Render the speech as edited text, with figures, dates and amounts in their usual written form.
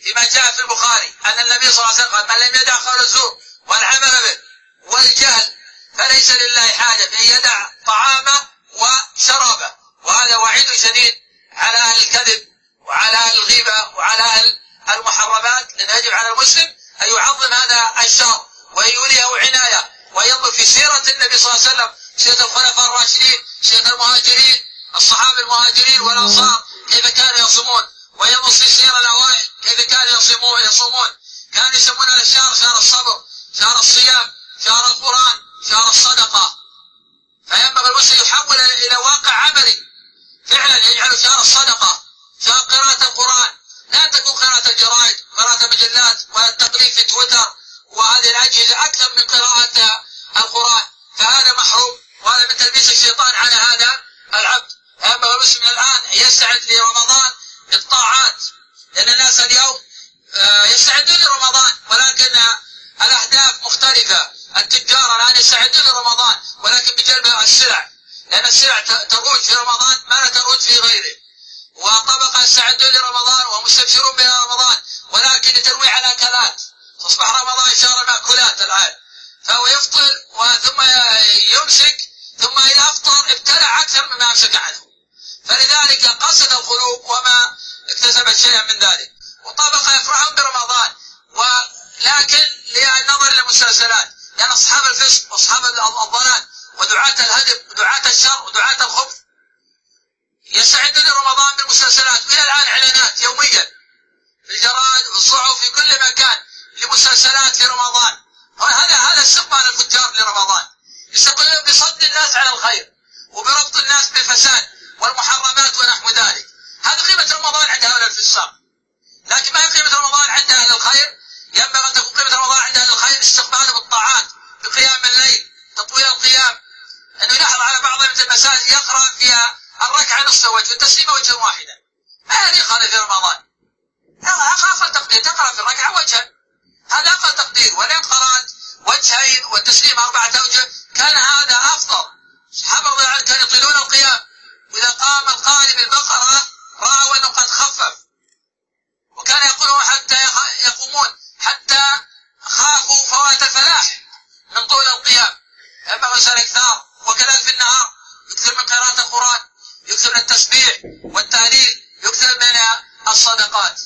فيما جاء في البخاري أن النبي صلى الله عليه وسلم قال: من لم يدع قول الزور والعمل به والجهل فليس لله حاجة في أن يدع طعامه وشرابه. وهذا وعيد شديد على أهل الكذب وعلى أهل الغيبة وعلى أهل المحرمات، لأن يجب على المسلم أن يعظم هذا الشر ويوليه عناية وينظر في سيرة النبي صلى الله عليه وسلم، سيرة الخلفاء الراشدين، سيرة المهاجرين، الصحابة المهاجرين والأنصار كيف كانوا يصومون، وينظر في سيرة الأوائل كيف كانوا يصومون. كانوا يسمون الشهر شهر الصبر، شهر الصيام، شهر القرآن، شهر الصدقة. فينبغي المسلم يحول إلى واقع عملي فعلا، يجعل شهر الصدقة، شهر قراءة القرآن، لا تكون قراءة الجرائد، قراءة المجلات والتقليد في تويتر وهذه الأجهزة أكثر من قراءة القرآن، فهذا محروم، وهذا من تلبيس الشيطان على هذا العبد. ينبغي المسلم الآن يستعد لرمضان بالطاعات، لأن الناس اليوم يستعدون لرمضان ولكن الأهداف مختلفة. التجار الآن يستعدون لرمضان ولكن بجلب السلع، لأن السلع تروج في رمضان ما لا تروج في غيره. وطبقة يستعدون لرمضان ومستبشرون برمضان ولكن لتنويع على أكلات، تصبح رمضان شهر المأكولات الآن، فهو يفطر ثم يمسك، ثم إذا أفطر ابتلع أكثر مما أمسك عنه، فلذلك قصد القلوب وما اكتسبت شيئا من ذلك. وطبقة يفرحون برمضان ولكن للنظر إلى المسلسلات، لأن أصحاب الفسق وأصحاب الضلال ودعاة الهدم ودعاة الشر ودعاة الخبث يستعدون لرمضان بالمسلسلات، وإلى الآن إعلانات يوميا في الجرائد والصحف في كل مكان لمسلسلات في رمضان. هذا استقبال الفجار لرمضان، يستقبلون بصد الناس على الخير وبربط الناس بالفساد والمحرمات ونحو ذلك. هذه قيمة رمضان عند هؤلاء الفساق، لكن ما هي قيمة رمضان عند أهل الخير؟ ينبغي أن تكون قيمة رمضان عند أهل الخير استقباله بالطاعات، بقيام الليل، تطويل القيام، أنه يلاحظ على بعض المساجد يقرأ فيها الركعة نصف وجه والتسليمة وجها واحدا، ما هذه خالف في رمضان. أقل تقدير تقرأ في الركعة وجها، هذا أقل تقدير، ولو قرأت وجهين والتسليم 4 أوجه كان هذا أفضل. صحابة رضي الله عنهم كانوا يطيلون القيام، وإذا قام القارئ بالبقرة رأوا أنه قد خفف، وكان يقولون حتى يقومون حتى خافوا فوات الفلاح من طول القيام. ينبغي الإنسان إكثار، وكذلك في النهار يكثر من قراءة القرآن، يكثر من التسبيح والتهليل، يكثر من الصدقات.